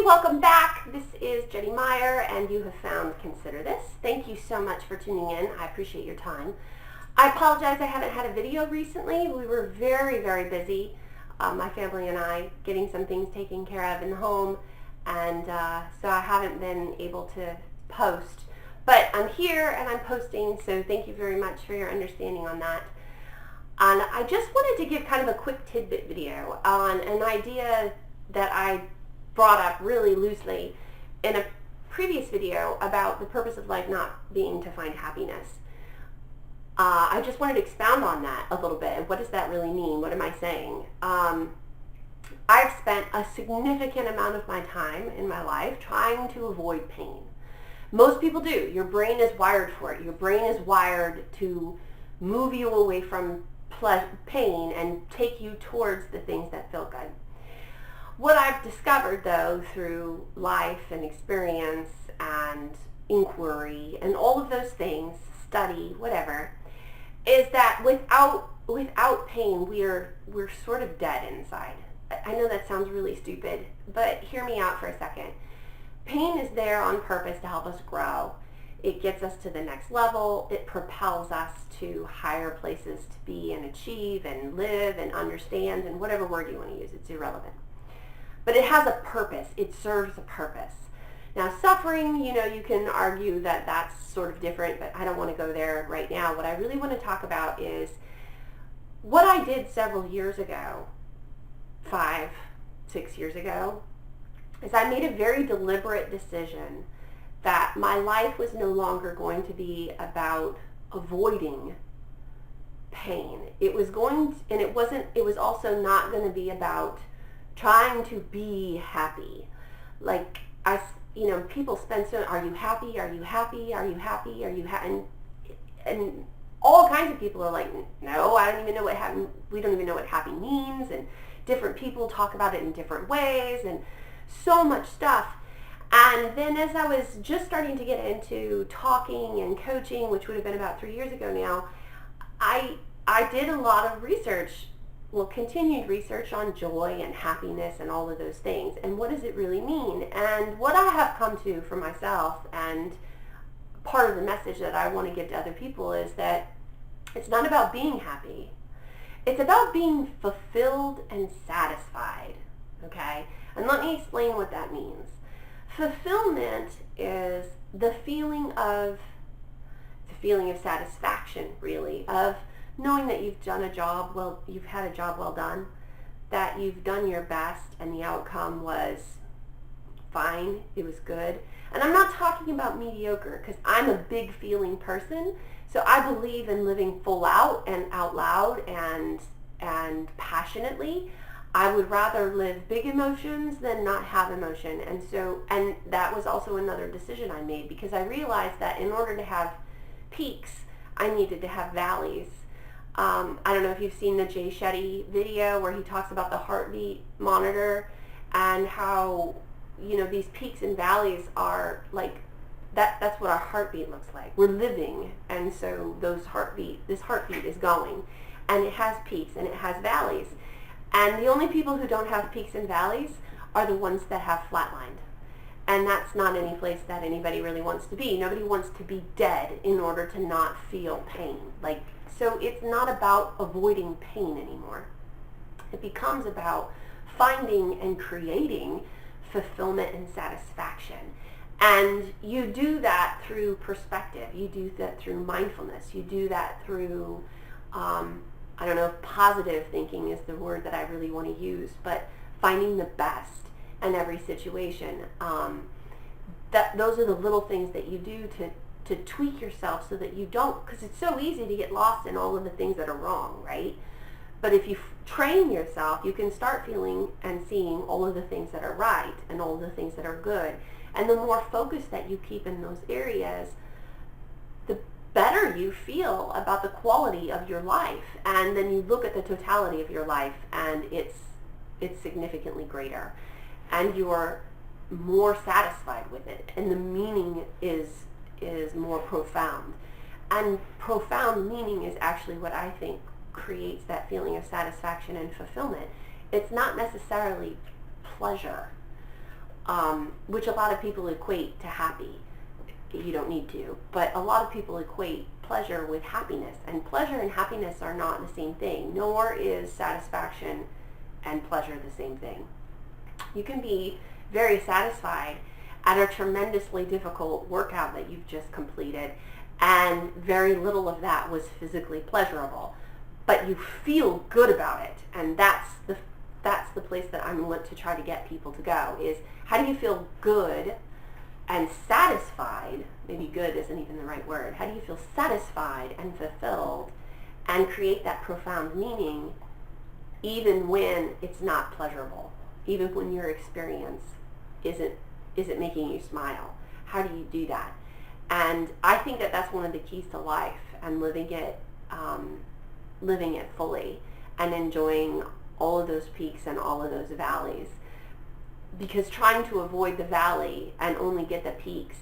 welcome back. This is Jenny Meyer, and you have found Consider This. Thank you so much for tuning in. I appreciate your time. I apologize I haven't had a video recently. We were very, very busy, my family and I, getting some things taken care of in the home, and so I haven't been able to post. But I'm here and I'm posting, so thank you very much for your understanding on that. And I just wanted to give kind of a quick tidbit video on an idea that I brought up really loosely in a previous video about the purpose of life not being to find happiness. I just wanted to expound on that a little bit. What does that really mean? What am I saying? I've spent a significant amount of my time in my life trying to avoid pain. Most people do. Your brain is wired for it. Your brain is wired to move you away from pain and take you towards the things that feel good. What I've discovered, though, through life and experience and inquiry and all of those things, study, whatever, is that without pain, we're sort of dead inside. I know that sounds really stupid, but hear me out for a second. Pain is there on purpose to help us grow. It gets us to the next level. It propels us to higher places to be and achieve and live and understand, and whatever word you want to use, it's irrelevant. But it has a purpose. It serves a purpose. Now, suffering, you can argue that that's sort of different, but I don't want to go there right now. What I really want to talk about is what I did several years ago, 5, 6 years ago, is I made a very deliberate decision that my life was no longer going to be about avoiding pain. It was also not going to be about trying to be happy. Like, people spend so, are you happy? Are you happy? Are you happy? Are you happy? And all kinds of people are like, no, I don't even know what happy, we don't even know what happy means, and different people talk about it in different ways, and so much stuff. And then as I was just starting to get into talking and coaching, which would have been about 3 years ago now, I did a lot of research, continued research on joy and happiness and all of those things. And what does it really mean? And what I have come to for myself, and part of the message that I want to give to other people, is that it's not about being happy. It's about being fulfilled and satisfied, okay? And let me explain what that means. Fulfillment is the feeling of satisfaction, really, of knowing that you've done you've had a job well done, that you've done your best and the outcome was fine, it was good. And I'm not talking about mediocre, because I'm a big feeling person, so I believe in living full out and out loud and passionately. I would rather live big emotions than not have emotion. And that was also another decision I made, because I realized that in order to have peaks, I needed to have valleys. I don't know if you've seen the Jay Shetty video where he talks about the heartbeat monitor and how, these peaks and valleys are like, that's what our heartbeat looks like. We're living, and so this heartbeat is going, and it has peaks and it has valleys. And the only people who don't have peaks and valleys are the ones that have flatlined. And that's not any place that anybody really wants to be. Nobody wants to be dead in order to not feel pain. So it's not about avoiding pain anymore. It becomes about finding and creating fulfillment and satisfaction. And you do that through perspective. You do that through mindfulness. You do that through, I don't know if positive thinking is the word that I really want to use, but finding the best in every situation. Those are the little things that you do to tweak yourself so that you don't, because it's so easy to get lost in all of the things that are wrong, right? But if you train yourself, you can start feeling and seeing all of the things that are right and all of the things that are good. And the more focus that you keep in those areas, the better you feel about the quality of your life. And then you look at the totality of your life, and it's significantly greater. And you're more satisfied with it. And the meaning is more profound. And profound meaning is actually what I think creates that feeling of satisfaction and fulfillment. It's not necessarily pleasure. which a lot of people equate to happy. You don't need to, but a lot of people equate pleasure with happiness, and pleasure and happiness are not the same thing, nor is satisfaction and pleasure the same thing. You can be very satisfied at a tremendously difficult workout that you've just completed, and very little of that was physically pleasurable, but you feel good about it, and that's the place that I want to try to get people to go, is how do you feel good and satisfied? Maybe good isn't even the right word. How do you feel satisfied and fulfilled and create that profound meaning even when it's not pleasurable, even when your experience isn't making you smile? How do you do that? And I think that that's one of the keys to life, and living it fully and enjoying all of those peaks and all of those valleys. Because trying to avoid the valley and only get the peaks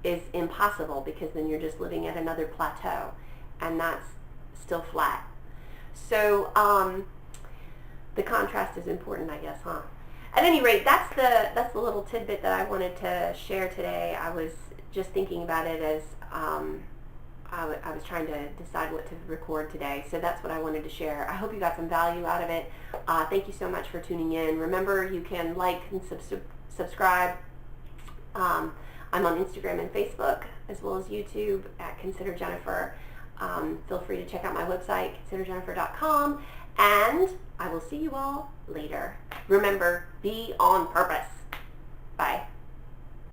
is impossible, because then you're just living at another plateau, and that's still flat. So the contrast is important, I guess, huh? At any rate, that's the little tidbit that I wanted to share today. I was just thinking about it as I was trying to decide what to record today, so that's what I wanted to share. I hope you got some value out of it. Thank you so much for tuning in. Remember, you can like and subscribe. I'm on Instagram and Facebook, as well as YouTube at Consider Jennifer. Feel free to check out my website, considerjennifer.com, and I will see you all later. Remember, be on purpose.